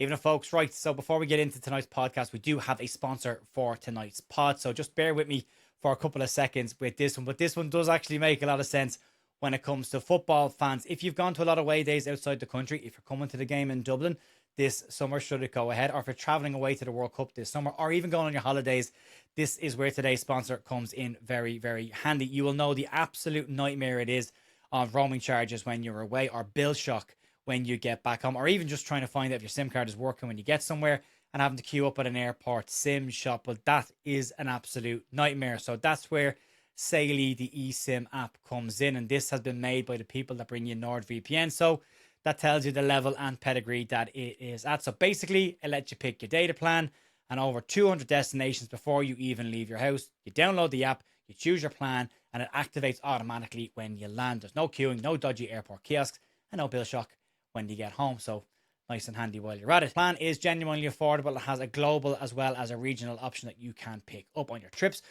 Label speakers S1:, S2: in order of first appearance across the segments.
S1: Even if folks, right, so before we get into tonight's podcast, we do have a sponsor for tonight's pod. So just bear with me for a couple of seconds with this one. But this one does actually make a lot of sense when it comes to football fans. If you've gone to a lot of away days outside the country, if you're coming to the game in Dublin this summer, should it go ahead, or if you're traveling away to the World Cup this summer, or even going on your holidays, this is where today's sponsor comes in very, very handy. You will know the absolute nightmare it is of roaming charges when you're away, or bill shock when you get back home, or even just trying to find out if your SIM card is working when you get somewhere and having to queue up at an airport SIM shop. But that is an absolute nightmare. So that's where Saily, the eSIM app, comes in. And this has been made by the people that bring you NordVPN. So that tells you the level and pedigree that it is at. So basically, it lets you pick your data plan and over 200 destinations before you even leave your house. You download the app, you choose your plan, and it activates automatically when you land. There's no queuing, no dodgy airport kiosks, and no bill shock when you get home. So nice and handy while you're at it. The plan is genuinely affordable. It has a global as well as a regional option that you can pick up on your trips.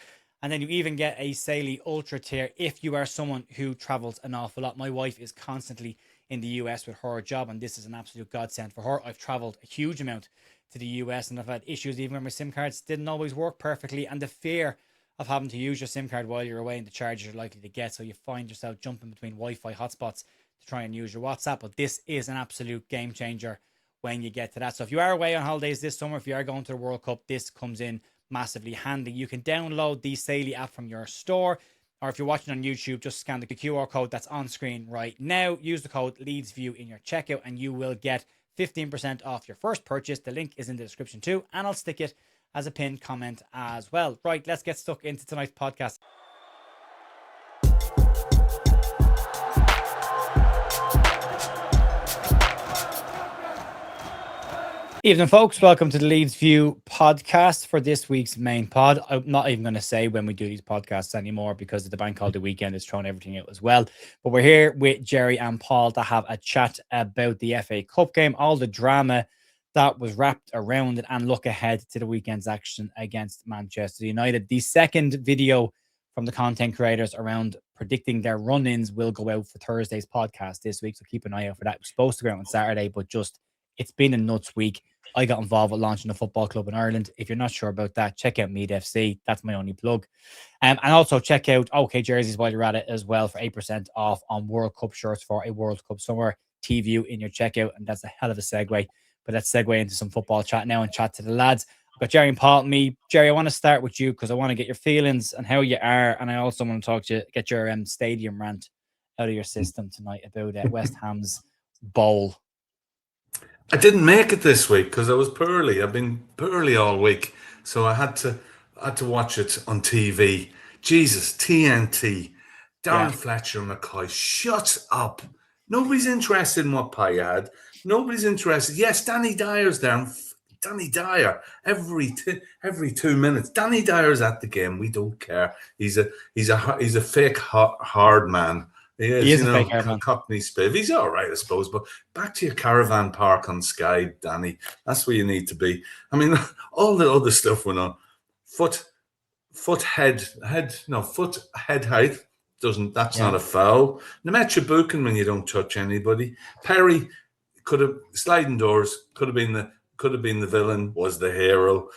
S1: And then you even get a Saily Ultra tier if you are someone who travels an awful lot. My wife is constantly in the US with her job, and this is an absolute godsend for her. I've traveled a huge amount to the US, and I've had issues even when my SIM cards didn't always work perfectly, and the fear of having to use your SIM card while you're away and the charges you're likely to get. So you find yourself jumping between Wi-Fi hotspots to try and use your WhatsApp. But this is an absolute game changer when you get to that. So if you are away on holidays this summer, if you are going to the World Cup, this comes in massively handy. You can download the Saily app from your store, or if you're watching on YouTube, just scan the QR code that's on screen right now. Use the code Leeds View in your checkout and you will get 15% off your first purchase. The link is in the description too, and I'll stick it as a pinned comment as well. Right, let's get stuck into tonight's podcast. Evening, folks. Welcome to the Leeds View podcast for this week's main pod. I'm not even going to say when we do these podcasts anymore because of the bank holiday weekend is throwing everything out as well. But we're here with Gerry and Paul to have a chat about the FA Cup game, all the drama that was wrapped around it, and look ahead to the weekend's action against Manchester United. The second video from the content creators around predicting their run-ins will go out for Thursday's podcast this week, so keep an eye out for that. It was supposed to go out on Saturday, but just it's been a nuts week. I got involved with launching a football club in Ireland. If you're not sure about that, check out Mead FC. That's my only plug. And also check out OK Jerseys while you're at it as well for 8% off on World Cup shirts for a World Cup summer. TView in your checkout. And that's a hell of a segue. But let's segue into some football chat now and chat to the lads. I've got Gerry and Paul and me. Gerry, I want to start with you because I want to get your feelings and how you are. And I also want to talk to you, get your stadium rant out of your system tonight about West Ham's bowl.
S2: I didn't make it this week because I was poorly. I've been poorly all week, so I had to watch it on TV. Jesus, TNT, Darren Fletcher McCoy, shut up. Nobody's interested in what pie you had. Nobody's interested. Yes, Danny Dyer's there. Danny Dyer every 2 minutes. Danny Dyer's at the game. We don't care. He's a fake hard man. He is a fake man. Cockney spiv. He's all right, I suppose. But back to your caravan park on Sky, Danny. That's where you need to be. I mean, all the other stuff went on. Foot head height doesn't. That's not a foul. Nemetcha booking when you don't touch anybody. Perry could have sliding doors. Could have been the villain. Was the hero.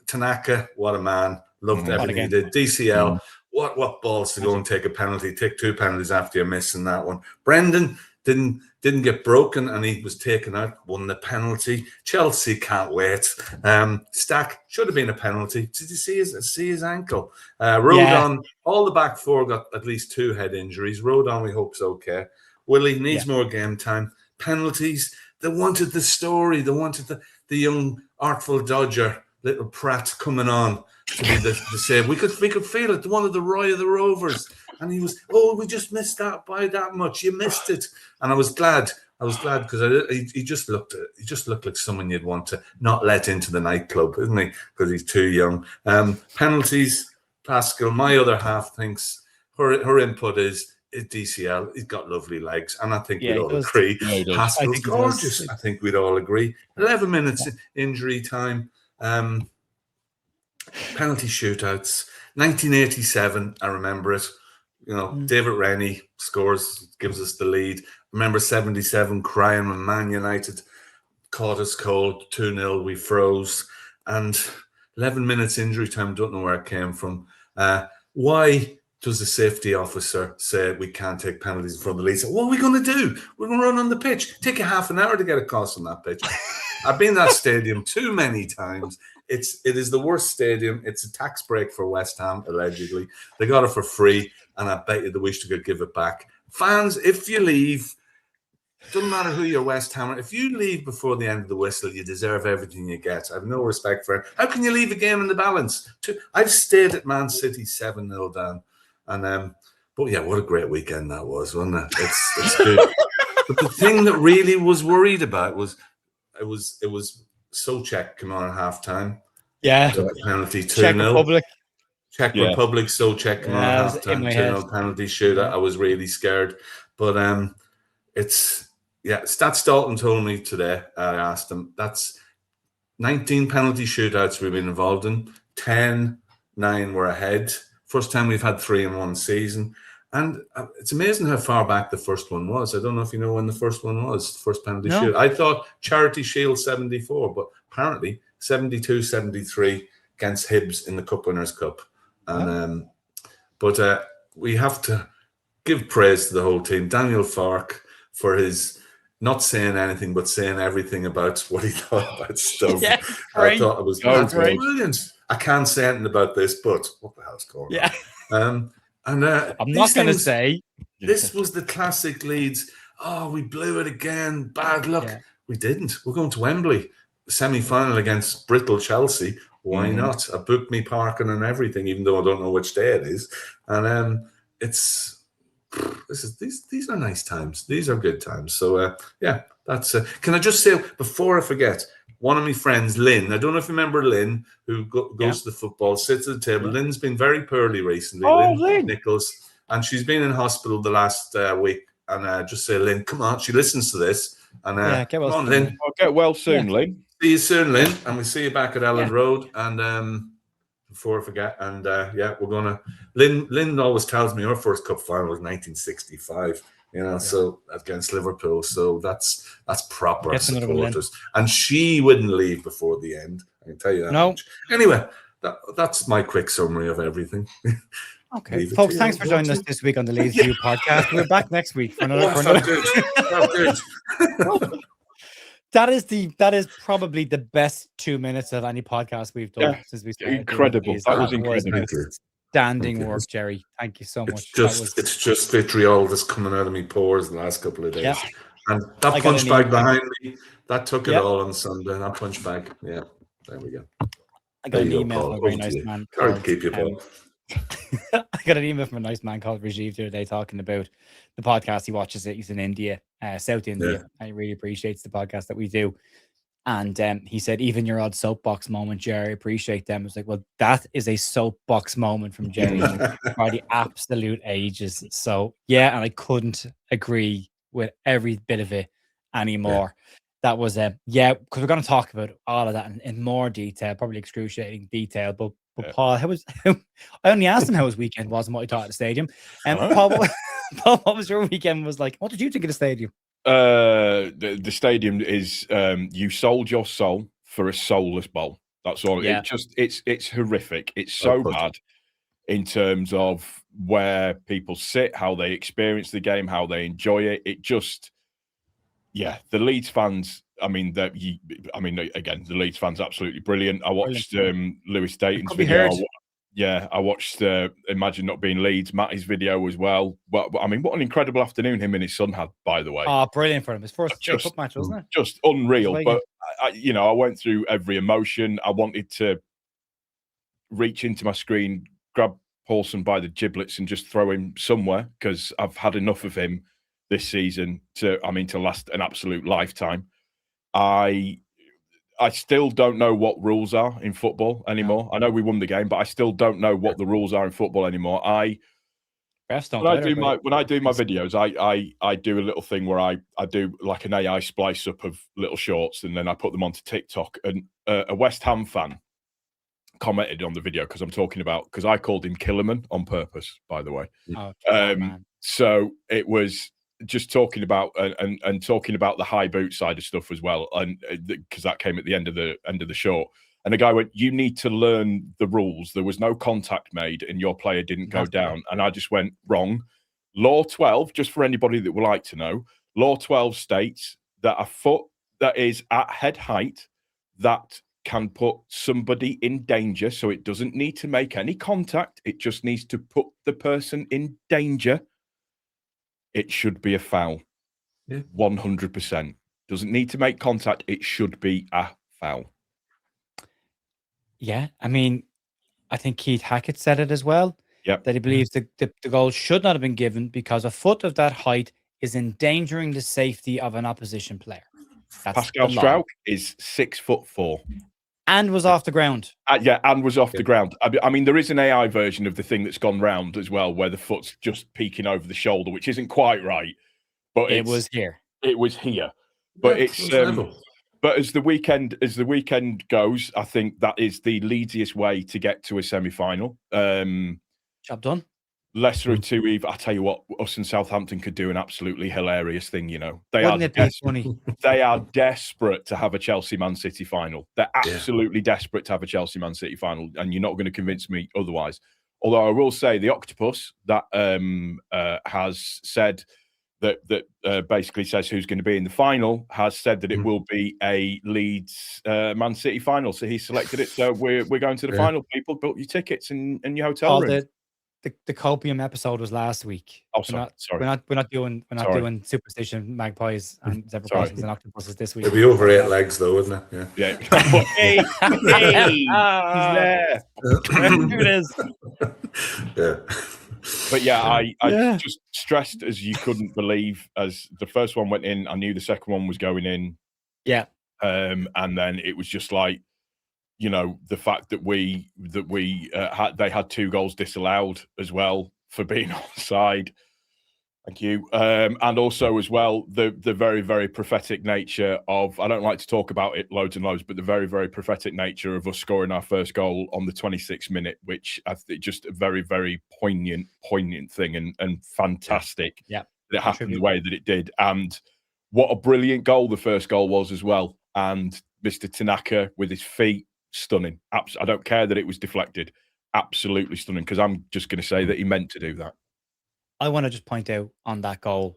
S2: Tanaka, what a man. Loved everything he did. DCL. What balls to go and take a penalty, take 2 penalties after you're missing that one. Brendan didn't get broken and he was taken out, won the penalty. Chelsea can't wait. Stack should have been a penalty. Did you see his ankle? Rodon, all the back four got at least 2 head injuries. Rodon, we hope's okay. Willie needs more game time. Penalties. They wanted the story. They wanted the young artful dodger, little Pratt coming on to be the save. We could feel it. One of the Roy of the Rovers, and he was, we just missed that by that much. You missed it, and I was glad because he just looked like someone you'd want to not let into the nightclub, isn't he? Because he's too young. Penalties, Pascal. My other half thinks her input is DCL. He's got lovely legs, and I think we'd all agree. Pascal's gorgeous. I think we'd all agree. 11 minutes injury time. Penalty shootouts. 1987, I remember it. David Rennie scores, gives us the lead. I remember 77 crying when Man United caught us cold, 2-0, we froze, and 11 minutes injury time, don't know where it came from. Why does the safety officer say we can't take penalties in front of the Leeds? What are we going to do? We're going to run on the pitch. Take a half an hour to get across on that pitch. I've been in that stadium too many times. It is the worst stadium. It's a tax break for West Ham, allegedly. They got it for free, and I bet you they wish they could give it back. Fans, if you leave, doesn't matter who you're West Ham, if you leave before the end of the whistle, you deserve everything you get. I have no respect for it. How can you leave a game in the balance? I've stayed at Man City 7-0 down. And but yeah, what a great weekend that was, wasn't it? It's good. But the thing that really was worried about was it was Souček coming on at halftime.
S1: Yeah.
S2: Penalty 2-0.
S1: Czech Republic.
S2: Czech Republic, Souček coming on at halftime, 2-0 penalty shootout. I was really scared. But Stats Dalton told me today, I asked him, that's 19 penalty shootouts we've been involved in, 10-9 were ahead. First time we've had 3 in one season. And it's amazing how far back the first one was. I don't know if you know when the first one was, the first penalty shoot. I thought Charity Shield 74, but apparently 72-73 against Hibs in the Cup Winners' Cup. And but we have to give praise to the whole team. Daniel Farke for his not saying anything but saying everything about what he thought about stuff. I thought it was brilliant. I can't say anything about this, but what the hell's going on? I'm not going to say. This was the classic Leeds. Oh, we blew it again. Bad luck. Yeah. We didn't. We're going to Wembley. Semi-final against brittle Chelsea. Why not? I booked me parking and everything, even though I don't know which day it is. And these are nice times. These are good times. So that's. Can I just say before I forget? One of my friends, Lynn, I don't know if you remember Lynn, who goes to the football, sits at the table. Yeah. Lynn's been very poorly recently. Lynn Nichols. And she's been in hospital the last week. And just say, Lynn, come on. She listens to this. And
S3: get well
S2: come on, Lynn.
S3: I'll get well soon, Lynn.
S2: See you soon, Lynn. And we'll see you back at Ellen Road. And before I forget, and we're going to... Lynn always tells me her first cup final was 1965. So against Liverpool, so that's proper supporters, and she wouldn't leave before the end. I can tell you that. No. Much. Anyway, that's my quick summary of everything.
S1: Okay, folks, thanks for joining us this week on the Leeds View podcast. We're back next week for another. That is probably the best 2 minutes of any podcast we've done since we started.
S3: Incredible. That was incredible.
S1: Standing work, Gerry. Thank you so much.
S2: It's just vitriol that's coming out of me pores the last couple of days. And that punch bag behind me, that took it all on Sunday. That punch bag, there we go.
S1: I got an email from a very nice man. I got an email from a nice man called Rajiv the other day talking about the podcast. He watches it. He's in India, South India. He really appreciates the podcast that we do. And he said, even your odd soapbox moment, Gerry, appreciate them. I was like, well, that is a soapbox moment from Gerry for the absolute ages. So, and I couldn't agree with every bit of it anymore. That was, because we're going to talk about all of that in more detail, probably excruciating detail. But Paul, I only asked him how his weekend was and what he thought at the stadium. And Paul, what was your weekend was like? What did you think of the stadium?
S3: The stadium is you sold your soul for a soulless bowl. That's all. It's horrific. It's so bad in terms of where people sit, how they experience the game, how they enjoy it. It just, the Leeds fans. Again, the Leeds fans absolutely brilliant. I watched Lewis Dayton's video. I watched Imagine Not Being Leeds, Matty's video as well. But I mean, what an incredible afternoon him and his son had, by the way.
S1: Oh, brilliant for him. His first cup match, wasn't it?
S3: Just unreal. But, I went through every emotion. I wanted to reach into my screen, grab Paulson by the giblets and just throw him somewhere because I've had enough of him this season to last an absolute lifetime. I still don't know what rules are in football anymore. No. I know we won the game, but I still don't know what the rules are in football anymore. When I do my videos, I do a little thing where I do like an AI splice up of little shorts and then I put them onto TikTok. And a West Ham fan commented on the video because I called him Killerman on purpose, by the way.
S1: Oh,
S3: so it was just talking about and talking about the high boot side of stuff as well, and because that came at the end of the short. And the guy went, "You need to learn the rules. There was no contact made, and your player didn't go down." And I just went, "Wrong. Law 12, just for anybody that would like to know, Law 12 states that a foot that is at head height that can put somebody in danger, so it doesn't need to make any contact. It just needs to put the person in danger. It should be a foul. 100%. Doesn't need to make contact. It should be a foul."
S1: Yeah, I mean, I think Keith Hackett said it as well.
S3: Yep.
S1: That he believes the goal should not have been given because a foot of that height is endangering the safety of an opposition player. That's
S3: Pascal Struijk is 6'4"
S1: and was off the ground.
S3: And was off the ground. I mean, there is an AI version of the thing that's gone round as well, where the foot's just peeking over the shoulder, which isn't quite right. But
S1: it was here.
S3: It was here. But it's but as the weekend goes, I think that is the Leedsiest way to get to a semi-final.
S1: Job done.
S3: Leicester to Eve. I tell you what, us and Southampton could do an absolutely hilarious thing. You know, they are desperate to have a Chelsea-Man City final. They're absolutely desperate to have a Chelsea-Man City final, and you're not going to convince me otherwise. Although I will say the Octopus that has said that basically says who's going to be in the final has said that it will be a Leeds Man City final. So he selected it. So we're going to the final. People, book your tickets and your hotel room.
S1: The copium episode was last week.
S3: Oh, sorry.
S1: We're not doing superstition, magpies, and zebra crossings and octopuses this week.
S2: It'll be over 8 legs, though, wouldn't it?
S3: Yeah. Hey, he's there.
S1: Here it is.
S2: Yeah.
S3: But yeah, I just stressed as you couldn't believe as the first one went in. I knew the second one was going in.
S1: Yeah.
S3: And then it was just like, you know, the fact that they had 2 goals disallowed as well for being offside. Thank you. And also as well, the very, very prophetic nature of, I don't like to talk about it loads and loads, but the very, very prophetic nature of us scoring our first goal on the 26th minute, which I think just a very, very poignant thing and fantastic.
S1: Yeah.
S3: That it happened the way that it did. And what a brilliant goal the first goal was as well. And Mr. Tanaka with his feet, stunning. I don't care that it was deflected. Absolutely stunning, because I'm just going to say that he meant to do that.
S1: I want to just point out on that goal,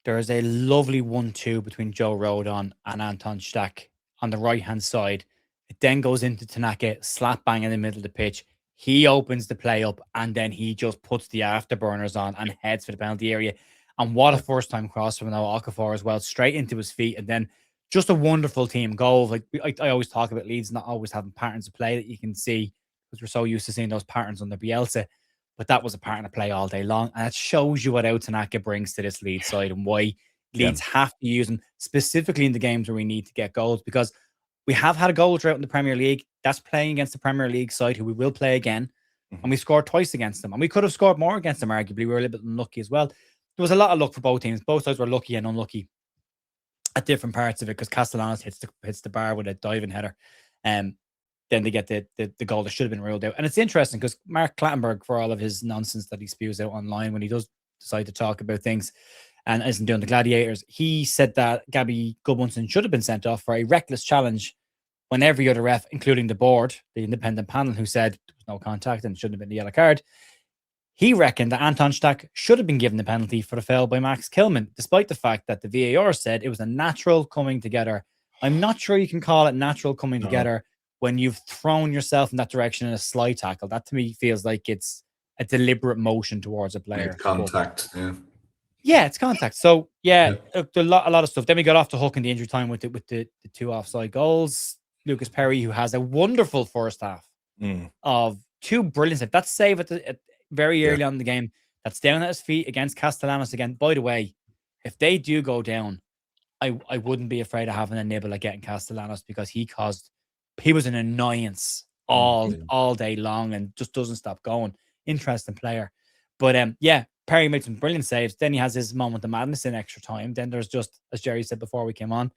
S1: there is a lovely 1-2 between Joe Rodon and Anton Stach on the right-hand side. It then goes into Tanaka, slap bang in the middle of the pitch. He opens the play up, and then he just puts the afterburners on and heads for the penalty area. And what a first-time cross from Noah Okafor as well, straight into his feet. And then just a wonderful team goal. Like I always talk about Leeds not always having patterns of play that you can see, because we're so used to seeing those patterns under Bielsa. But that was a pattern of play all day long. And it shows you what Tanaka brings to this Leeds side and why Leeds have to use him, specifically in the games where we need to get goals. Because we have had a goal drought in the Premier League. That's playing against the Premier League side, who we will play again. And we scored twice against them. And we could have scored more against them, arguably. We were a little bit unlucky as well. There was a lot of luck for both teams. Both sides were lucky and unlucky at different parts of it, because Castellanos hits the bar with a diving header. Then they get the goal that should have been ruled out. And it's interesting because Mark Clattenburg, for all of his nonsense that he spews out online when he does decide to talk about things and isn't doing the gladiators, he said that Gabby Goodwinson should have been sent off for a reckless challenge when every other ref, including the board, the independent panel, who said there was no contact and shouldn't have been the yellow card, he reckoned that Anton Stach should have been given the penalty for the foul by Max Kilman, despite the fact that the VAR said it was a natural coming together. I'm not sure you can call it natural coming together when you've thrown yourself in that direction in a slide tackle. That to me feels like it's a deliberate motion towards a player.
S2: Contact,
S1: yeah, it's contact. So a lot of stuff. Then we got off the hook in the injury time with the 2 offside goals. Lucas Perry, who has a wonderful first half of 2 brilliant saves. That save at very early on in the game, that's down at his feet against Castellanos again. By the way, if they do go down, I wouldn't be afraid of having a nibble at getting Castellanos, because he was an annoyance all day long and just doesn't stop going. Interesting player. But Perry made some brilliant saves. Then he has his moment of madness in extra time. Then there's just, as Gerry said before we came on,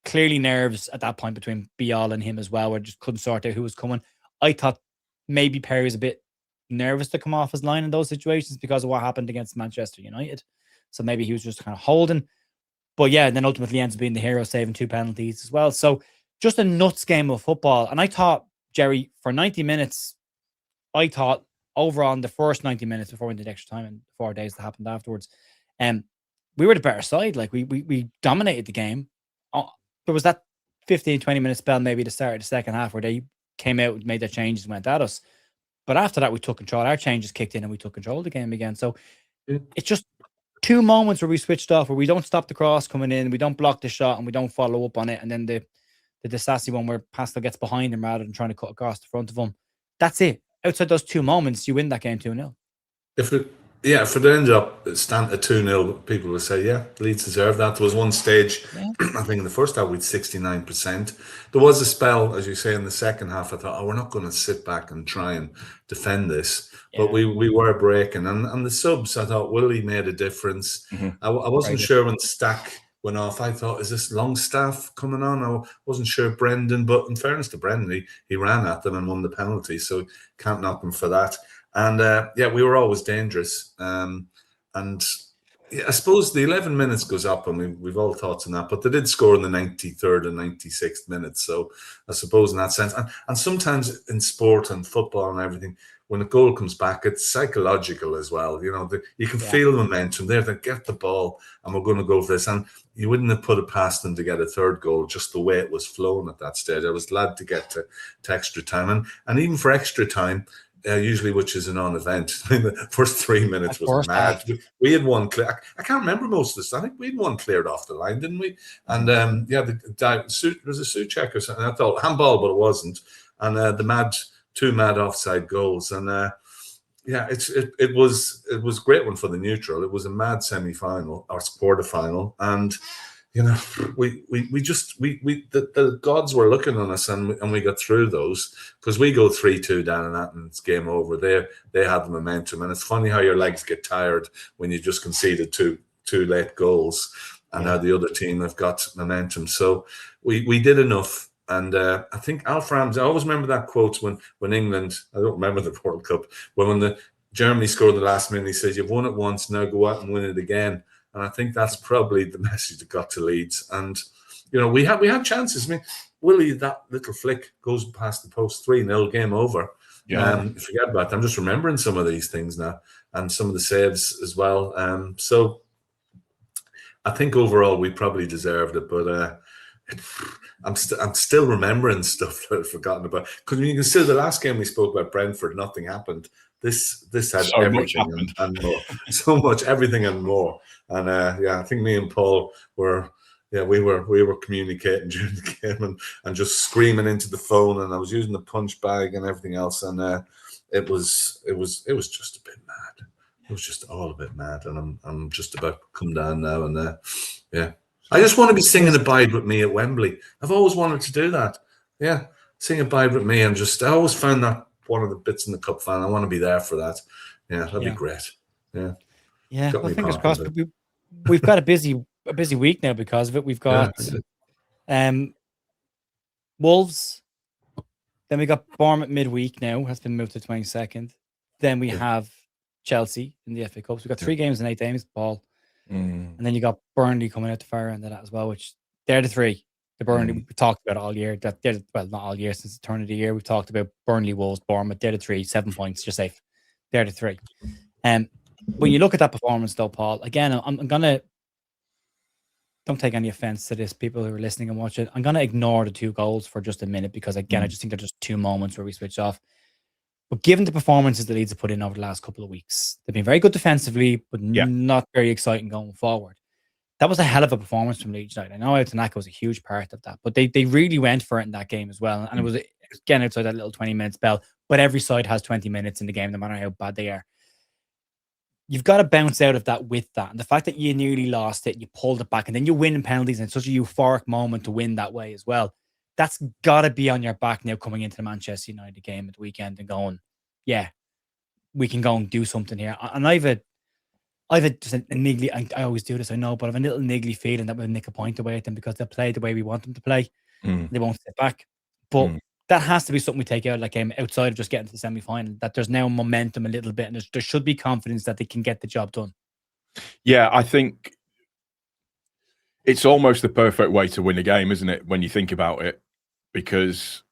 S1: clearly nerves at that point between Bial and him as well, where just couldn't sort out who was coming. I thought maybe Perry was a bit nervous to come off his line in those situations because of what happened against Manchester United. So maybe he was just kind of holding. But yeah, and then ultimately ends up being the hero, saving 2 penalties as well. So just a nuts game of football. And I thought, Gerry, for 90 minutes, I thought over on the first 90 minutes before we went into extra time and 4 days that happened afterwards, we were the better side. Like we dominated the game. There was that 15, 20-minute spell maybe the start of the second half where they came out and made their changes and went at us. But after that, we took control. Our changes kicked in and we took control of the game again. So it's just 2 moments where we switched off, where we don't stop the cross coming in, we don't block the shot, and we don't follow up on it. And then the sassy one where Pascal gets behind him rather than trying to cut across the front of him. That's it. Outside those 2 moments, you win that game 2-0.
S2: If it ends up stand at 2-0, people will say, yeah, Leeds deserve that. There was one stage, I think in the first half, we had 69%. There was a spell, as you say, in the second half, I thought, we're not going to sit back and try and defend this. Yeah. But we were breaking. And the subs, I thought, Willie made a difference. Mm-hmm. I wasn't sure when Stack went off. I thought, is this Longstaff coming on? I wasn't sure Brendan, but in fairness to Brendan, he ran at them and won the penalty, so can't knock him for that. And we were always dangerous. And I suppose the 11 minutes goes up, and we've all thoughts on that, but they did score in the 93rd and 96th minutes. So I suppose in that sense, and sometimes in sport and football and everything, when a goal comes back, it's psychological as well. You know, you can feel the momentum there. They get the ball, and we're going to go for this. And you wouldn't have put it past them to get a third goal, just the way it was flowing at that stage. I was glad to get to extra time, and even for extra time. Usually, which is a non-event. I mean, the first 3 minutes was mad. We had one clear. I can't remember most of this. I think we had one cleared off the line, didn't we? And there was a suit check or something. I thought handball, but it wasn't. And the two mad offside goals. And it was a great one for the neutral. It was a mad semi-final or quarter-final, and. You know, the gods were looking on us, and we got through those, because we go 3-2 down and that, and it's game over. They had the momentum, and it's funny how your legs get tired when you just conceded two late goals, and how the other team have got momentum. So we did enough, and I think Alf Ramsey. I always remember that quote when England. I don't remember the World Cup, but when Germany scored the last minute, he says, "You've won it once, now go out and win it again." And I think that's probably the message that got to Leeds. And, you know, we had chances. I mean, Willie, that little flick goes past the post, 3-0, game over. Yeah. Forget about that. I'm just remembering some of these things now, and some of the saves as well. So I think overall we probably deserved it, but I'm still remembering stuff that I've forgotten about. Because when you consider the last game we spoke about Brentford, nothing happened. This had so everything and more. So much, everything and more. And I think me and Paul were communicating during the game and just screaming into the phone, and I was using the punch bag and everything else, and it was just a bit mad. It was just all a bit mad, and I'm just about to come down now, and I just want to be singing "Abide with Me" at Wembley. I've always wanted to do that. Yeah, sing "Abide with Me," and I always found that one of the bits in the cup final. I want to be there for that. Yeah, that'd be great. Yeah.
S1: Yeah, well, fingers crossed. We've got a busy week now because of it. We've got Wolves. Then we got Bournemouth midweek now, has been moved to 22nd. Then we have Chelsea in the FA Cup. So we've got 3 games in 8 days, Paul. And then you got Burnley coming out the far end of that as well, which they're the 3. The Burnley, we talked about it all year. Not all year, since the turn of the year. We've talked about Burnley, Wolves, Bournemouth. They're the 3, 7 points, you're safe. They're the 3. When you look at that performance, though, Paul, again, I'm gonna, don't take any offense to this, people who are listening and watching. I'm gonna ignore the 2 goals for just a minute, because again, I just think they're just 2 moments where we switch off. But given the performances the Leeds have put in over the last couple of weeks, they've been very good defensively, but not very exciting going forward. That was a hell of a performance from Leeds tonight. I know Tanaka was a huge part of that, but they really went for it in that game as well. And it was, again, outside that little 20-minute spell, but every side has 20 minutes in the game, no matter how bad they are. You've got to bounce out of that with that. And the fact that you nearly lost it, you pulled it back, and then you win in penalties, and it's such a euphoric moment to win that way as well. That's got to be on your back now coming into the Manchester United game at the weekend and going, yeah, we can go and do something here. And I've just a niggly, I always do this, I know, but I've a little niggly feeling that we'll nick a point away at them, because they'll play the way we want them to play. They won't sit back. But that has to be something we take out of that game, outside of just getting to the semi-final, that there's now momentum a little bit, and there should be confidence that they can get the job done.
S3: Yeah, I think it's almost the perfect way to win a game, isn't it? When you think about it, because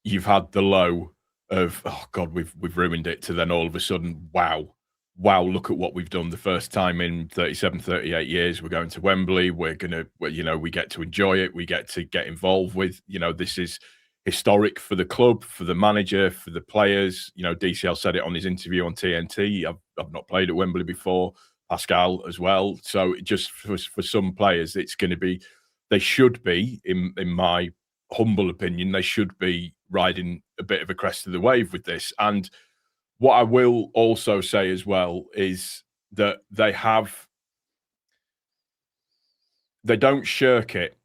S3: you've had the low of, oh God, we've ruined it, to then all of a sudden, wow, look at what we've done. The first time in 37, 38 years, we're going to Wembley. We're gonna, we get to enjoy it. We get to get involved with, this is historic for the club, for the manager, for the players. DCL said it on his interview on TNT. I've not played at Wembley before. Pascal as well. So just for some players, it's going to be, they should be, in my humble opinion, they should be riding a bit of a crest of the wave with this. And what I will also say as well is that they don't shirk it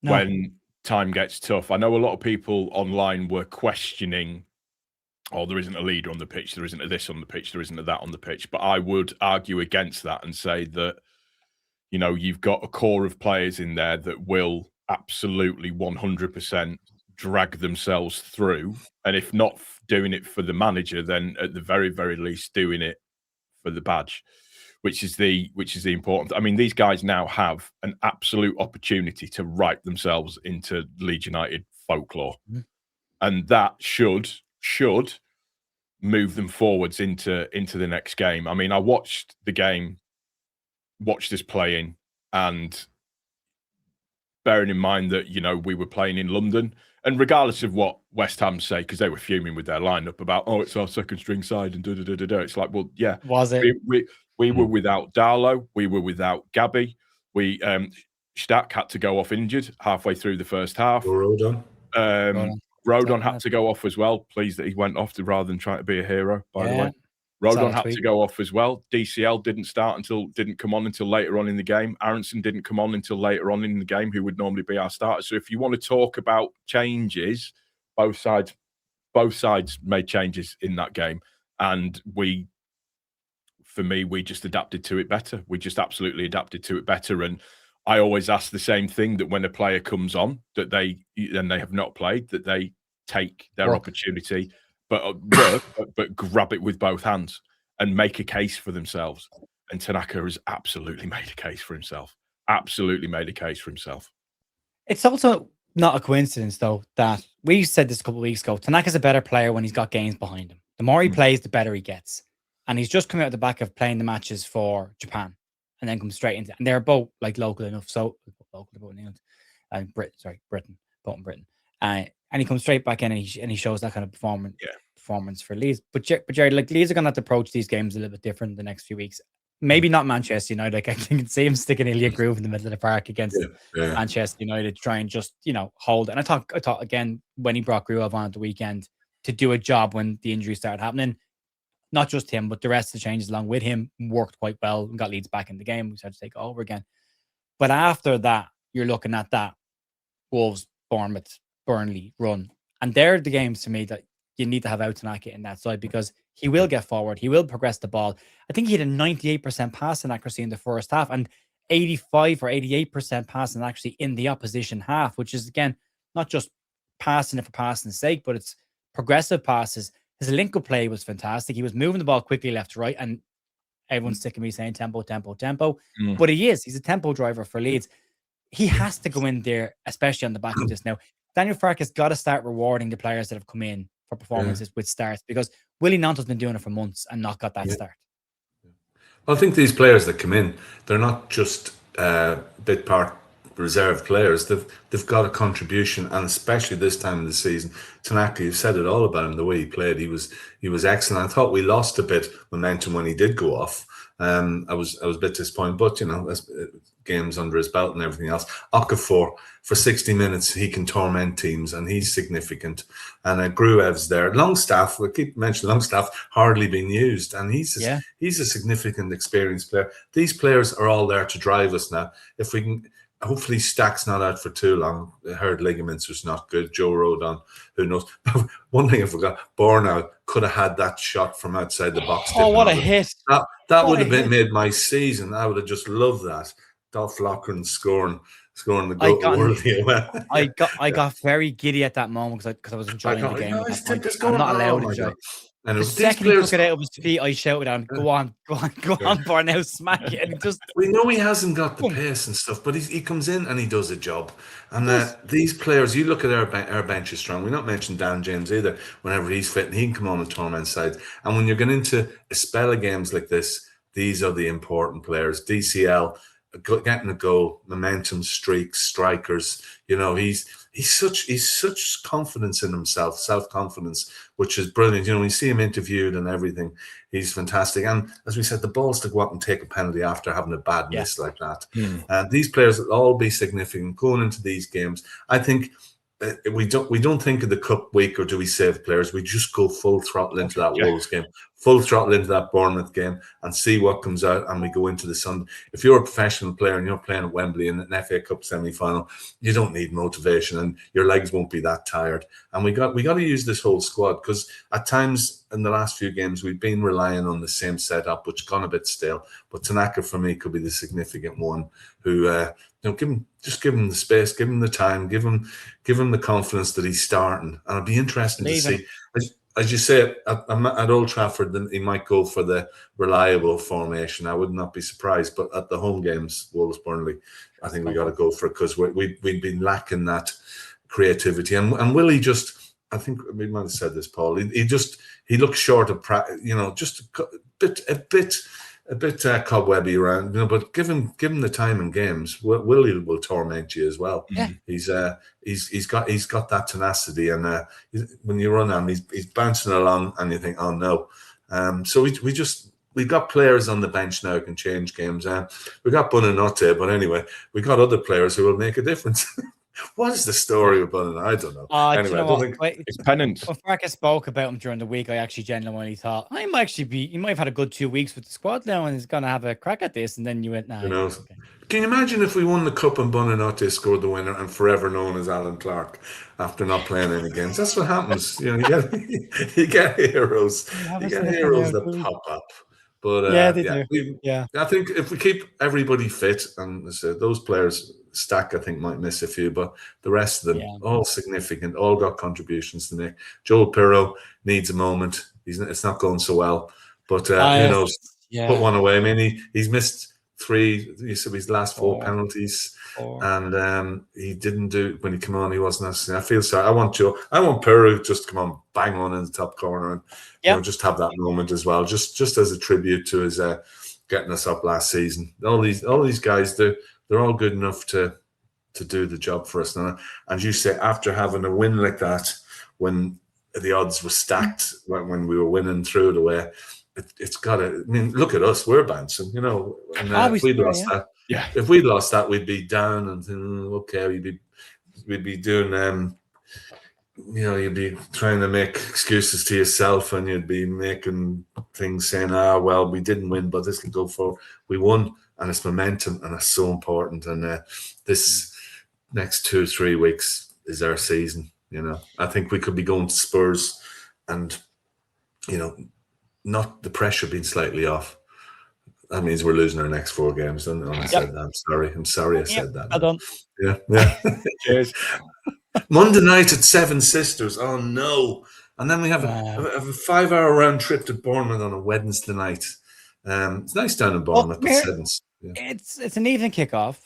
S3: when time gets tough. I know a lot of people online were questioning, oh, there isn't a leader on the pitch, there isn't a this on the pitch, there isn't a that on the pitch. But I would argue against that and say that, you've got a core of players in there that will absolutely 100% drag themselves through. And if not doing it for the manager, then at the very, very least doing it for the badge, which is the important. I mean, these guys now have an absolute opportunity to write themselves into Leeds United folklore. Mm-hmm. And that should move them forwards into the next game. I mean, I watched the game, watched us playing, and bearing in mind that, we were playing in London, and regardless of what West Ham say, because they were fuming with their lineup about, oh, it's our second string side and da-da-da-da-da. It's like, well, yeah.
S1: Was it?
S3: We were without Darlow. We were without Gabby. Stack had to go off injured halfway through the first half. Rodon had to go off as well. Pleased that he went off rather than trying to be a hero, by the way. Rodon had to go off as well. DCL didn't come on until later on in the game. Aronson didn't come on until later on in the game, who would normally be our starter. So if you want to talk about changes, both sides made changes in that game. And we just adapted to it better. We just absolutely adapted to it better. And I always ask the same thing, that when a player comes on that they have not played, that they take their opportunity, but grab it with both hands and make a case for themselves. And Tanaka has absolutely made a case for himself.
S1: It's also not a coincidence, though, that we said this a couple of weeks ago. Tanaka's a better player when he's got games behind him. The more he plays, the better he gets. And he's just coming out the back of playing the matches for Japan, and then come straight into, and they're both like local enough. So local, both in England and Britain, both in Britain. And he comes straight back in, and he shows that kind of performance for Leeds. But Gerry, like, Leeds are going to have to approach these games a little bit different the next few weeks. Maybe not Manchester United. Like, I can see him sticking Ilya Groove in the middle of the park against Manchester United, to try and just, hold. And I thought again, when he brought Gruev on at the weekend to do a job when the injuries started happening, not just him, but the rest of the changes along with him worked quite well and got Leeds back in the game. We had to take it over again. But after that, you're looking at that Wolves, Bournemouth, Burnley run. And they're the games to me that you need to have out Tanaka in that side, because he will get forward. He will progress the ball. I think he had a 98% passing accuracy in the first half and 85 or 88% passing accuracy in the opposition half, which is, again, not just passing it for passing's sake, but it's progressive passes. His link-up play was fantastic. He was moving the ball quickly left to right, and everyone's sick of me saying tempo. But he's a tempo driver for Leeds. He has to go in there, especially on the back of this now. Daniel Farke has got to start rewarding the players that have come in for performances with starts, because Willie Nanto's been doing it for months and not got that start.
S2: Well, I think these players that come in, they're not just bit part reserve players. They've got a contribution, and especially this time of the season, Tanaka, you've said it all about him, the way he played. He was excellent. I thought we lost a bit momentum when he did go off. I was a bit disappointed, but games under his belt and everything else. Okafor, for 60 minutes, he can torment teams, and he's significant. And Gruev's there. Longstaff, we keep mentioning Longstaff, hardly being used, and he's a significant, experienced player. These players are all there to drive us now. If we can, hopefully Stack's not out for too long. I heard ligaments was not good. Joe Rodon, who knows? One thing I forgot, Bornau could have had that shot from outside the box.
S1: Oh, what a hit.
S2: That would have made my season. I would have just loved that. Dolph Lachlan scoring scoring the goal worthy away.
S1: I got very giddy at that moment because I was enjoying the game at that point. I'm not allowed to enjoy. The second he took it out of his feet, I shouted at him, "Go on, Barnell, smack it!" And he just.
S2: We know he hasn't got the pace and stuff, but he comes in and he does a job. And these players, you look at our bench is strong. We're not mentioning Dan James either. Whenever he's fit, and he can come on the tournament side. And when you're getting into a spell of games like this, these are the important players. DCL, getting a goal, momentum, streaks, strikers. He's such confidence in himself, self-confidence, which is brilliant. When you see him interviewed and everything, he's fantastic. And as we said, the balls to go out and take a penalty after having a bad miss like that. And these players will all be significant going into these games. I think we don't think of the cup week or do we save players. We just go full throttle into that Wolves game, full throttle into that Bournemouth game, and see what comes out. And we go into the Sunday. If you're a professional player and you're playing at Wembley in an FA Cup semi-final, you don't need motivation, and your legs won't be that tired. And we got to use this whole squad, because at times in the last few games we've been relying on the same setup, which gone a bit stale. But Tanaka for me could be the significant one who. Give him the space, give him the time, give him the confidence that he's starting. And it'd be interesting to see, as you say, at Old Trafford, then he might go for the reliable formation. I would not be surprised. But at the home games, Wolves, Burnley, I think we got to go for it, because we've been lacking that creativity. And will he just? I think we might have said this, Paul. He looks short of just a bit cobwebby around, but give him the time in games. Willie will torment you as well.
S1: Yeah.
S2: He's got that tenacity, and when you run on him, he's bouncing along, and you think, oh no. So we got players on the bench now who can change games. We got Buonanotte, but anyway, we got other players who will make a difference. What is the story about it? I don't know. Anyway, I don't think
S3: it's penance.
S1: When Farkas spoke about him during the week, I actually genuinely thought he might have had a good 2 weeks with the squad now, and he's going to have a crack at this. And then you went, nah.
S2: Who knows? Okay. Can you imagine if we won the cup and Buonanotte scored the winner and forever known as Alan Clark after not playing any games? That's what happens. You get heroes. You get heroes that pop up. But
S1: they do.
S2: I think if we keep everybody fit, and those players Stack, I think, might miss a few, but the rest of them all significant, all got contributions to make. Joel Pirro needs a moment. It's not going so well, but who knows? Put one away. I mean, he's missed 3. You said his last 4 penalties, and he didn't do when he came on. He wasn't necessary. I feel sorry. I want Pirro just to come on, bang one in the top corner, and just have that moment as well, just as a tribute to his getting us up last season. All these guys do. They're all good enough to do the job for us now. And you say, after having a win like that, when the odds were stacked, when we were winning through the way, it's got to. I mean, look at us, we're bouncing. And if we'd lost that, we'd be down and okay, we'd be doing. You'd be trying to make excuses to yourself, and you'd be making things saying, well, we didn't win, but this can go forward. We won. And it's momentum, and it's so important. And this next 2-3 weeks is our season. I think we could be going to Spurs, and not the pressure being slightly off. That means we're losing our next 4 games. I said that. I'm sorry. I said that.
S1: I don't.
S2: Yeah.
S3: Cheers.
S2: Monday night at Seven Sisters. Oh no! And then we have a 5-hour round trip to Bournemouth on a Wednesday night. It's nice down in Bournemouth.
S1: It's an evening kickoff.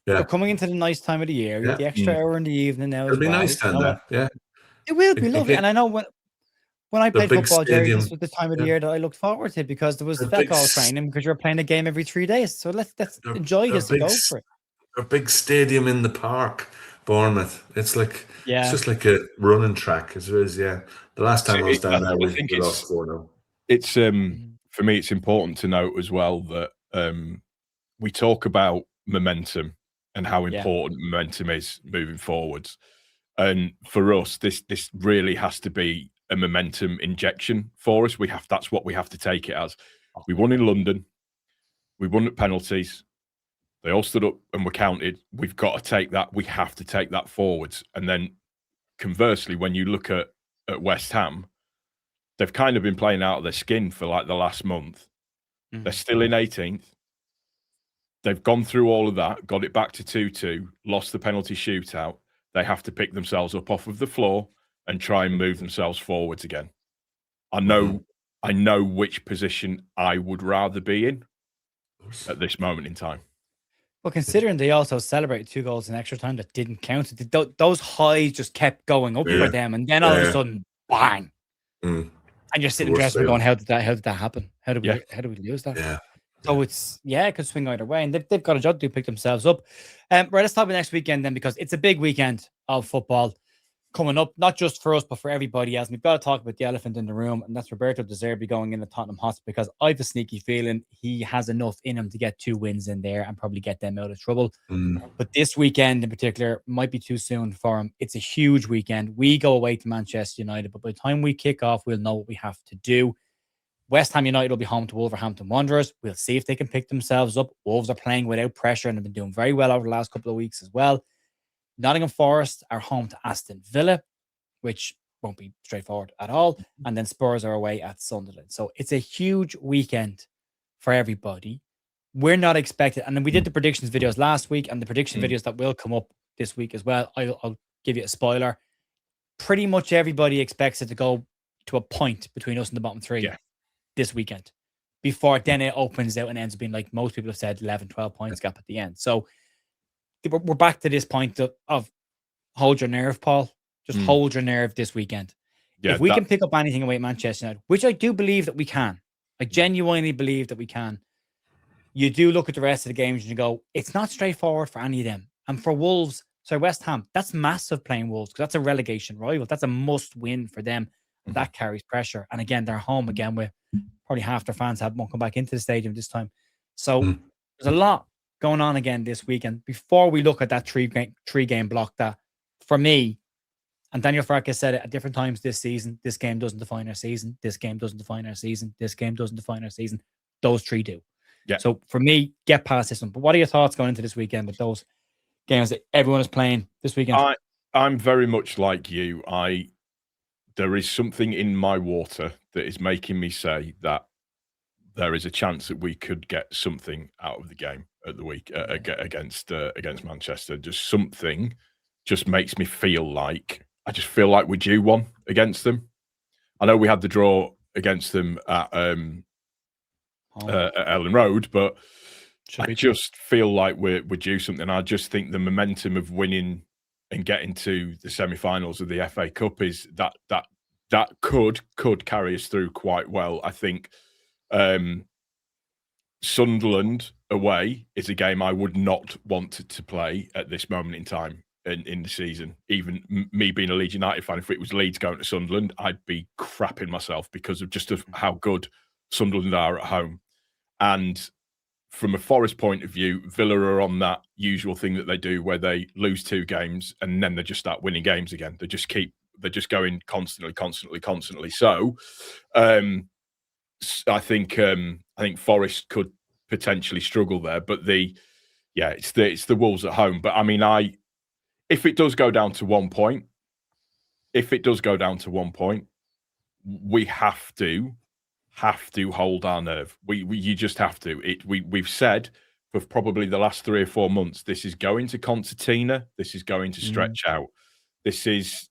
S1: We're coming into the nice time of the year. The extra hour in the evening now.
S2: It'll be nice down there. Yeah,
S1: it will be lovely. And I know when I played football, Gerry, this was the time of the year that I looked forward to, because there was feck all training, because you're playing a game every 3 days. So let's enjoy this and go for it.
S2: A big stadium in the park, Bournemouth. It's like it's just like a running track. It is. The last time I was down there, we lost 4-0.
S3: It's for me, it's important to note as well that we talk about momentum and how important momentum is moving forwards. And for us, this really has to be a momentum injection for us. That's what we have to take it as. We won in London. We won at penalties. They all stood up and were counted. We've got to take that. We have to take that forwards. And then conversely, when you look at West Ham, they've kind of been playing out of their skin for like the last month. They're still in 18th. They've gone through all of that, got it back to 2-2, lost the penalty shootout. They have to pick themselves up off of the floor and try and move themselves forwards again. I know which position I would rather be in at this moment in time.
S1: Well, considering they also celebrated 2 goals in extra time that didn't count, those highs just kept going up for them, and then all of a sudden, bang! And you're sitting dressing going, "How did that happen? How did we lose that?"
S2: Yeah.
S1: So it could swing either way, and they've got a job to pick themselves up. Right, let's talk about next weekend then, because it's a big weekend of football coming up, not just for us, but for everybody else. And we've got to talk about the elephant in the room, and that's Roberto De Zerbi going into Tottenham Hotspur, because I have a sneaky feeling he has enough in him to get 2 wins in there and probably get them out of trouble. But this weekend in particular might be too soon for him. It's a huge weekend. We go away to Manchester United, but by the time we kick off, we'll know what we have to do. West Ham United will be home to Wolverhampton Wanderers. We'll see if they can pick themselves up. Wolves are playing without pressure and have been doing very well over the last couple of weeks as well. Nottingham Forest are home to Aston Villa, which won't be straightforward at all. And then Spurs are away at Sunderland. So it's a huge weekend for everybody. We're not expected. And then we did the predictions videos last week, and the prediction videos that will come up this week as well. I'll give you a spoiler. Pretty much everybody expects it to go to a point between us and the bottom 3 this weekend, before then it opens out and ends up being, like most people have said, 11, 12 points gap at the end. So we're back to this point of hold your nerve, Paul. Just hold your nerve this weekend. If we can pick up anything away at Manchester United, which I do believe that we can, I genuinely believe that we can, you do look at the rest of the games and you go, it's not straightforward for any of them. And for Wolves, West Ham, that's massive playing Wolves, because that's a relegation rival. That's a must win for them. And that carries pressure. And again, they're home again with probably half their fans won't come back into the stadium this time. So there's a lot going on again this weekend before we look at that three game block that, for me, and Daniel Farke said it at different times this season, this game doesn't define our season, this game doesn't define our season, this game doesn't define our season. Those 3 do. Yeah. So for me, get past this one. But what are your thoughts going into this weekend with those games that everyone is playing this weekend?
S3: I'm very much like you. There is something in my water that is making me say that there is a chance that we could get something out of the game at the week against Manchester. Just something just makes me feel like we're due one against them. I know we had the draw against them at Ellen Road, but I just feel like we're due something. I just think the momentum of winning and getting to the semi-finals of the FA Cup is that could carry us through quite well. I think Sunderland away is a game I would not want to play at this moment in time in the season. Even me being a Leeds United fan, if it was Leeds going to Sunderland, I'd be crapping myself because of just how good Sunderland are at home. And from a Forest point of view, Villa are on that usual thing that they do where they lose 2 games and then they just start winning games again. They're just going constantly. So I think Forest could potentially struggle there, but it's the Wolves at home. But I mean, if it does go down to 1 point, we have to hold our nerve. You just have to. We've said for probably the last 3 or 4 months, this is going to concertina. This is going to stretch out. This is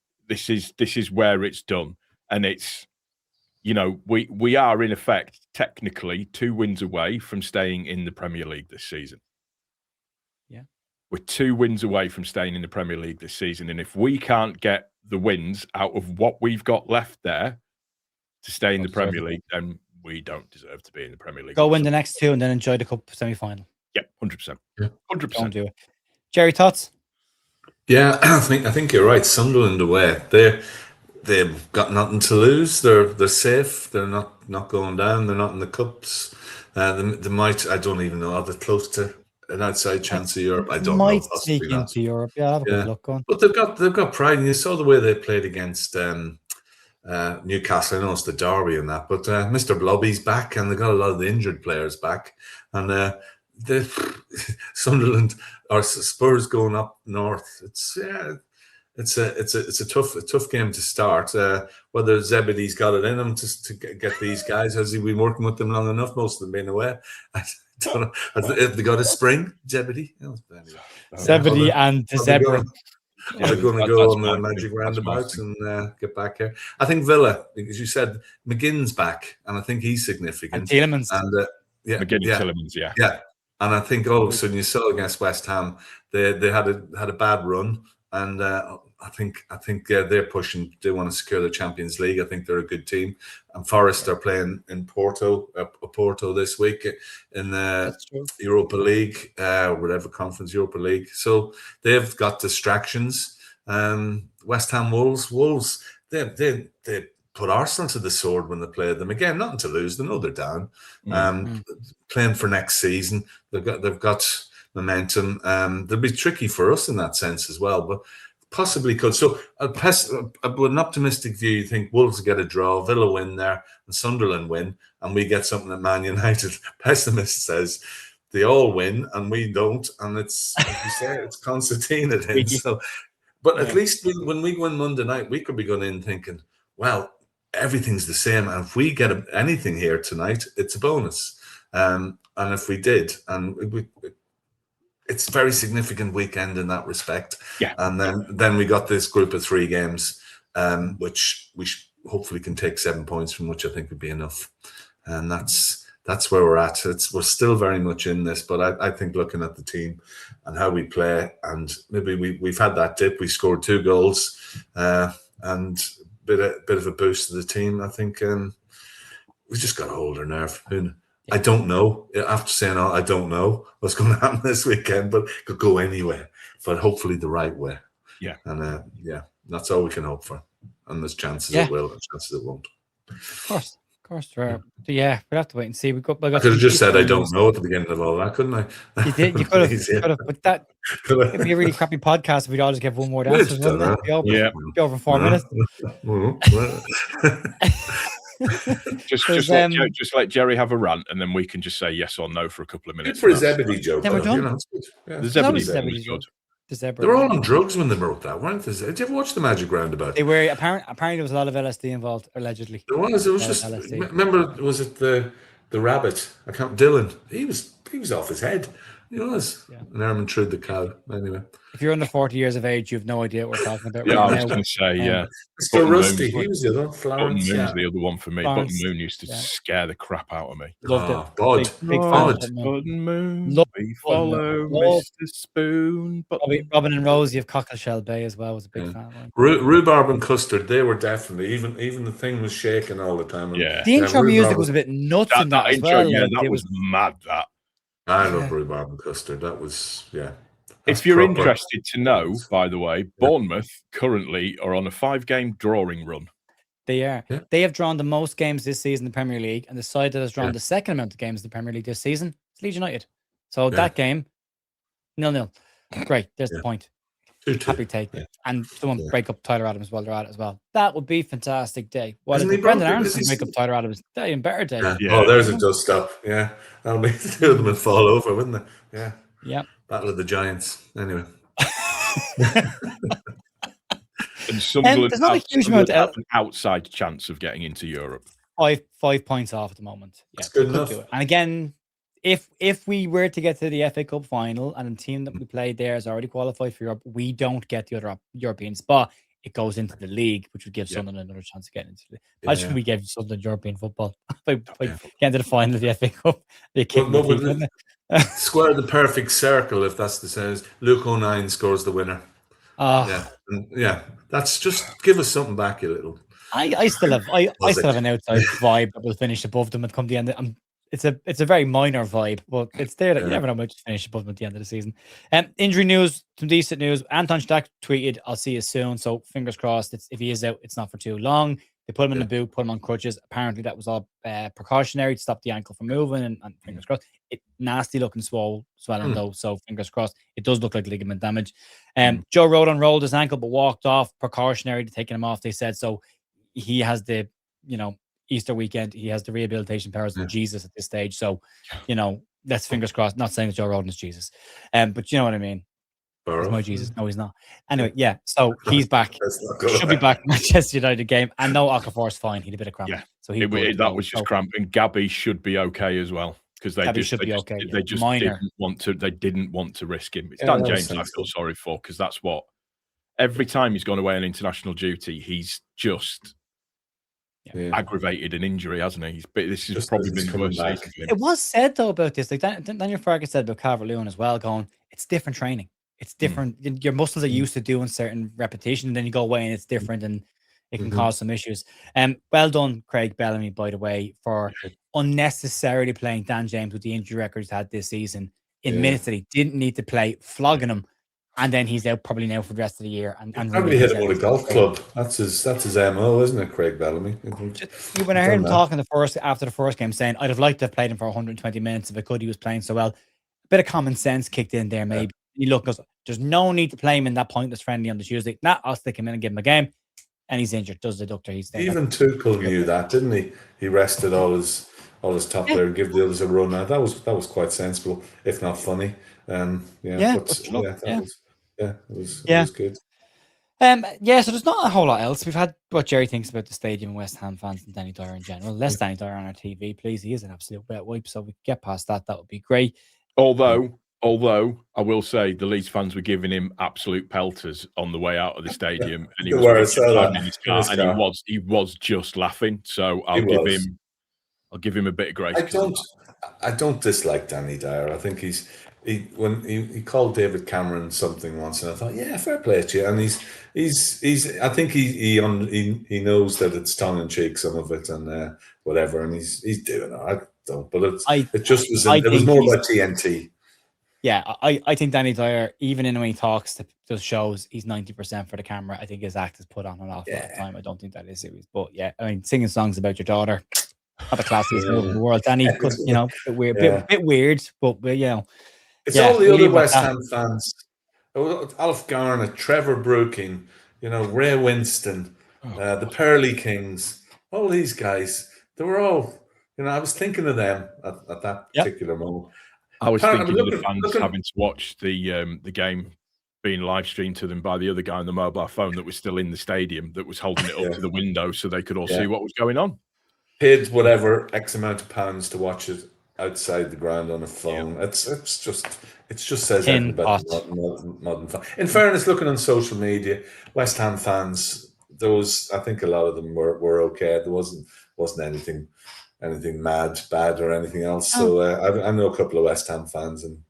S3: where it's done, and it's, we are in effect technically 2 wins away from staying in the Premier League this season.
S1: Yeah,
S3: we're 2 wins away from staying in the Premier League this season, and if we can't get the wins out of what we've got left there to stay in the Premier League, then we don't deserve to be in the Premier League.
S1: Go win the next 2 and then enjoy the cup semi-final.
S3: Yeah, 100%. 100%.
S1: Don't do it. Gerry, thoughts?
S2: Yeah, I think you're right. Sunderland away, they've got nothing to lose. They're safe. They're not going down. They're not in the cups. They might. I don't even know. Are they close to an outside chance of Europe? I don't know.
S1: Might sneak into Europe. Yeah, I'll have a good look on.
S2: But they've got pride. And you saw the way they played against Newcastle. I know it's the derby and that, but Mr. Blobby's back, and they got a lot of the injured players back, and the Sunderland or Spurs going up north. It's a tough game to start. Whether Zebedee's got it in him to get these guys, has he been working with them long enough? Most of them being away. Don't know. Have they got a spring? Zebedee?
S1: Zebedee and Zebra.
S2: They're going to go on the magic roundabout and get back here. I think Villa, as you said, McGinn's back, and I think he's significant.
S1: And Tielemans.
S2: And
S3: Tielemans,
S2: yeah. And I think all of a sudden you saw against West Ham, they had a bad run, and I think they're pushing. They want to secure the Champions League. I think they're a good team. And Forest are playing in Porto this week in the Europa League, whatever conference, Europa League. So they've got distractions. West Ham Wolves, they put Arsenal to the sword when they played them again. Nothing to lose. They know they're down. Playing for next season, they've got momentum. They'll be tricky for us in that sense as well, but possibly could. So with an optimistic view, you think Wolves get a draw, Villa win there, and Sunderland win, and we get something at Man United. Pessimist says they all win and we don't, and it's like you say, it's concertina then. So, but at least when we go in Monday night, we could be going in thinking, well, everything's the same, and if we get anything here tonight, it's a bonus. And if we did, and it's a very significant weekend in that respect. Yeah. And then we got this group of 3 games, which we hopefully can take 7 points from, which I think would be enough. And that's where we're at. We're still very much in this, but I think looking at the team and how we play, and maybe we've had that dip. We scored 2 goals, and bit of a boost to the team. I think we just got to hold our nerve. I don't know. After saying all, I don't know what's going to happen this weekend, but it could go anywhere. But hopefully the right way. Yeah. And that's all we can hope for. And there's chances it will, and chances it won't.
S1: Of course there are. Yeah, we'll have to wait and see. I
S2: could have just said I don't know at the beginning of all that, couldn't I?
S1: You did. You could have. But that would be a really crappy podcast if we'd all just give one more answer. Be over 4 minutes.
S3: Just let Gerry have a rant, and then we can just say yes or no for a couple of minutes.
S2: Good for a Zebedee joke.
S1: Never done.
S3: The Zebedee joke.
S2: They were all on drugs when they wrote that, weren't they? Did you ever watch the Magic Roundabout?
S1: They were apparently there was a lot of LSD involved, allegedly.
S2: There was. It was just LSD. Remember, was it the rabbit? I can't. Dylan. He was off his head. He was. Yeah. And Ermin Trude the cow. Anyway.
S1: If you're under 40 years of age, you have no idea what we're talking about.
S3: I was going to say,
S2: Mr. Rusty. He was the other one. Florence.
S3: Button Moon's the other one for me. Button Moon used to scare the crap out of me.
S1: Loved it.
S2: God.
S1: Big fan.
S3: Button Moon. We follow Mr. Spoon.
S1: Robin and Rosie of Cockleshell Bay as well was a big fan.
S2: Rhubarb and Custard, they were definitely, even the thing was shaking all the time.
S1: Yeah. The intro music was a bit nuts in that as well.
S3: Yeah, that was mad, that.
S2: I love Rhubarb and Custard. That was,
S3: If you're interested to know, by the way, Bournemouth currently are on a 5-game drawing run.
S1: They are. Yeah. They have drawn the most games this season in the Premier League, and the side that has drawn the second amount of games in the Premier League this season is Leeds United. So that game, 0-0. Great. There's the point.
S2: 2-2.
S1: Happy take. Yeah. And someone break up Tyler Adams while they're at it as well. That would be a fantastic day. What if Brendan Aronson break up Tyler Adams? That'd be a better day.
S2: Yeah. Oh, there's a dust up. Yeah. That'll be 2 of them would fall over, wouldn't they? Yeah.
S1: Yeah.
S2: Battle of the Giants. Anyway.
S3: And Sunderland there's not a huge amount of an outside chance of getting into Europe.
S1: 5 points off at the moment. Yeah,
S2: that's good enough.
S1: And again, if we were to get to the FA Cup final and the team that we played there is already qualified for Europe, we don't get the other European spot. It goes into the league, which would give Sunderland another chance of getting into it. Imagine we gave Sunderland European football by getting to the final of the FA Cup.
S2: Square the perfect circle, if that's the same. Luke O'Nien scores the winner. That's just give us something back a little.
S1: I still have an outside vibe that will finish above them and come the end. It's a very minor vibe, but it's there that you never know much to finish above them at the end of the season. Injury news, some decent news. Anton Stack tweeted, "I'll see you soon." So fingers crossed. If he is out, it's not for too long. They put him in the boot, put him on crutches. Apparently, that was all precautionary to stop the ankle from moving. And fingers crossed. Nasty looking swelling though. So fingers crossed. It does look like ligament damage. Joe Rodon rolled his ankle but walked off. Precautionary to taking him off. They said so. He has the Easter weekend. He has the rehabilitation powers of Jesus at this stage. So let's fingers crossed. Not saying that Joe Rodon is Jesus, but you know what I mean. He's my Jesus. No, he's not. Anyway, so he's back. Should be back in Manchester United game. And no, Okafor's fine. He had a bit of cramp.
S3: Yeah. So that was just cramp. And Gabby should be okay as well. because they just
S1: minor.
S3: didn't want to risk him. It's Dan James I feel sorry for, because that's what every time he's gone away on international duty, he's just aggravated an injury, hasn't he? This has probably been the worst season for him.
S1: It was said though about this, like Daniel Farke said about Calvert-Lewin as well, going, it's different training. It's different. Your muscles are used to doing certain repetition, and then you go away and it's different, and it can cause some issues. Well done, Craig Bellamy, by the way, for unnecessarily playing Dan James with the injury record he's had this season in minutes that he didn't need to play, flogging him, and then he's out probably now for the rest of the year. And
S2: probably hit him with a golf club. That's his MO, isn't it, Craig Bellamy?
S1: When I heard him talking after the first game, saying, I'd have liked to have played him for 120 minutes if I could. He was playing so well. A bit of common sense kicked in there, maybe. He goes, there's no need to play him in that pointless friendly on the Tuesday. I'll stick him in and give him a game. And he's injured. Does the doctor?
S2: Even Tuchel knew that, didn't he? He rested all his top player and give the others a run. Now that was quite sensible, if not funny. It was good.
S1: So there's not a whole lot else. We've had what Gerry thinks about the stadium, West Ham fans, and Danny Dyer in general. Less Danny Dyer on our TV, please. He is an absolute wet wipe, so we can get past that. That would be great.
S3: Although I will say the Leeds fans were giving him absolute pelters on the way out of the and he was in his car, and he was just laughing. So I'll give him a bit of grace.
S2: I don't dislike Danny Dyer. I think when he called David Cameron something once, and I thought, yeah, fair play to you. And he's I think he knows that it's tongue in cheek, some of it, and whatever, and he's doing it. I don't, but it was more about TNT.
S1: Yeah, I think Danny Dyer, even when he talks to those shows, he's 90% for the camera. I think his act is put on and off all the time. I don't think that is serious. But yeah, I mean, singing songs about your daughter, not the classiest move in the world. Danny, bit weird, but
S2: it's all the other West Ham fans. Alf Garnett, Trevor Brooking, Ray Winston, the Pearly Kings, all these guys. They were all, I was thinking of them at that particular moment.
S3: I was thinking of the fans having to watch the game being live streamed to them by the other guy on the mobile phone that was still in the stadium, that was holding it up to the window so they could all see what was going on.
S2: Paid whatever X amount of pounds to watch it outside the ground on a phone. It just says everything about modern fun. In fairness, looking on social media, West Ham fans, I think a lot of them were okay. There wasn't anything mad, bad, or anything else. So I know a couple of West Ham fans, and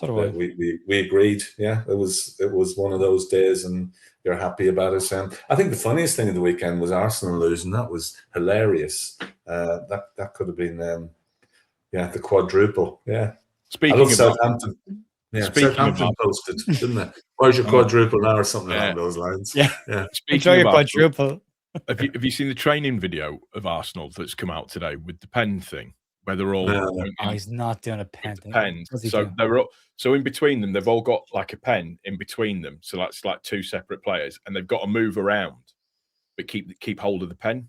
S2: we agreed. Yeah, it was one of those days, and you're happy about it. I think the funniest thing of the weekend was Arsenal losing. That was hilarious. That could have been the quadruple. Yeah.
S3: Speaking of
S2: Southampton. Yeah, Southampton posted, didn't they? Where's your quadruple now, or something along those lines?
S1: Yeah. Enjoy your quadruple.
S3: Have you seen the training video of Arsenal that's come out today with the pen thing, where they're all?
S1: He's not doing a pen thing.
S3: Pen. So in between them, they've all got like a pen in between them. So that's like two separate players, and they've got to move around, but keep hold of the pen,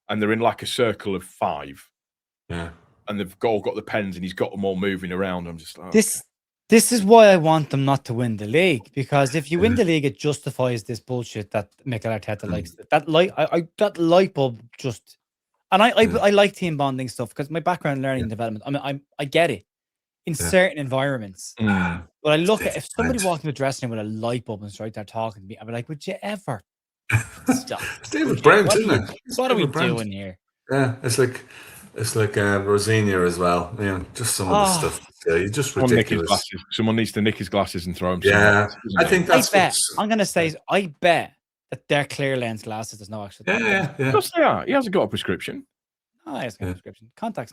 S3: and they're in like a circle of 5.
S2: Yeah.
S3: And they've all got the pens, and he's got them all moving around. I'm just like,
S1: This is why I want them not to win the league, because if you win the league, it justifies this bullshit that Mikel Arteta likes. That light bulb just, and I like team bonding stuff because my background in learning and development. I mean, I get it in certain environments, but I look at if somebody walked in the dressing room with a light bulb and started there talking to me, I'd be like, would you ever stop?
S2: It's David Brent, isn't it?
S1: What are we doing here?
S2: Yeah, it's like Rosinia as well. Just some of the stuff. Yeah, you're just ridiculous.
S3: Someone needs to nick his glasses and throw them.
S2: Yeah, I think that's.
S1: I'm going to say, I bet that they're clear lens glasses. There's no actual.
S3: Yeah. Of course they are. He hasn't got a prescription.
S1: Oh, he has got a prescription. Contacts.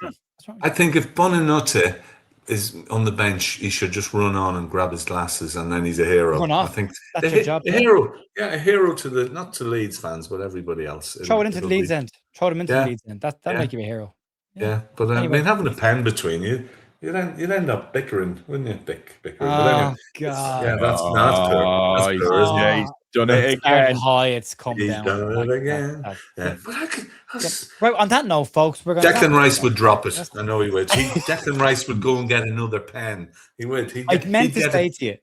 S2: I think if Bonanotte is on the bench, he should just run on and grab his glasses, and then he's a hero.
S1: Run off.
S2: I think
S1: that's your job.
S2: A hero. Yeah, a hero to not to Leeds fans, but everybody else.
S1: Throw it into the Leeds end. Throw them into the Leeds end. That make you a hero.
S2: Yeah, but anyway. I mean, having a pen between you, you'd end up bickering, wouldn't you? Bickering.
S1: Oh, God.
S2: Yeah, that's poor, isn't it?
S3: He's done it again.
S1: High, it's come down.
S2: He's done it again.
S1: But right, on that note, folks, we're going
S2: Declan Rice would drop it. I know he would. Declan Rice would go and get another pen. He would.
S1: I meant to say to you.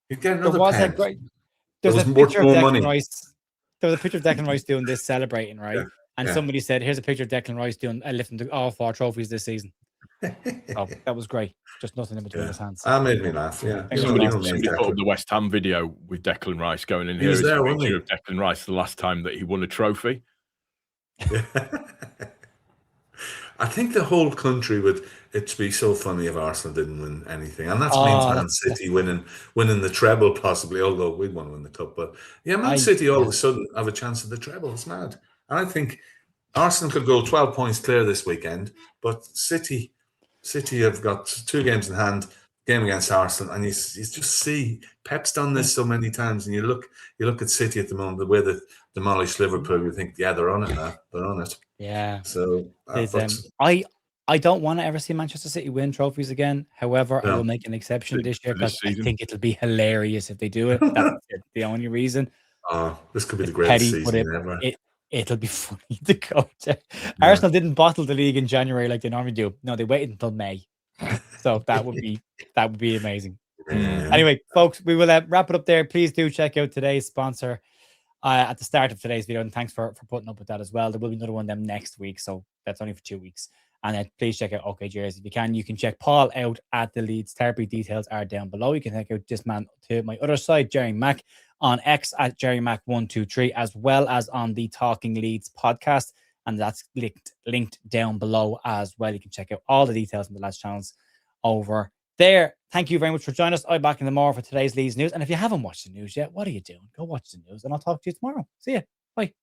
S2: He'd get another pen.
S1: There was a picture of Declan Rice. There was a picture of Declan Rice doing this, celebrating, right?
S2: Yeah.
S1: And somebody said, here's a picture of Declan Rice lifting all 4 trophies this season. Oh, that was great. Just nothing in between his hands.
S2: That made me laugh. Yeah.
S3: Somebody put up the West Ham video with Declan Rice going in. Here is a picture of Declan Rice the last time that he won a trophy.
S2: Yeah. I think the whole country would it'd be so funny if Arsenal didn't win anything, and that means Man City winning the treble possibly. Although we won't win the cup, but yeah, Man City all of a sudden have a chance at the treble. It's mad, and I think Arsenal could go 12 points clear this weekend, but City have got 2 games in hand. Game against Arsenal, and you just see Pep's done this so many times, and you look at City at the moment, the way they demolished Liverpool, you think, yeah, they're on it now. They're on it.
S1: Yeah.
S2: So
S1: I don't want to ever see Manchester City win trophies again. However, I will make an exception this year because I think it'll be hilarious if they do it. That's the only reason.
S2: This could be the greatest season ever.
S1: It'll be funny to go to. Arsenal didn't bottle the league in January like they normally do. No, they waited until May. So that would be amazing. Anyway, folks, we will wrap it up there. Please do check out today's sponsor at the start of today's video, and thanks for putting up with that as well. There will be another one of them next week, so that's only for 2 weeks. And please check out OK Gerrys if you can. You can check Paul out at the Leeds Therapy. Details are down below. You can check out this man to my other side, Gerry Mack, on X at GerryMack123, as well as on the Talking Leeds podcast, and that's linked down below as well. You can check out all the details on the lads' channels over there. Thank you very much for joining us. I'll be back in the morning for today's Leeds news. And if you haven't watched the news yet, what are you doing? Go watch the news, and I'll talk to you tomorrow. See ya. Bye.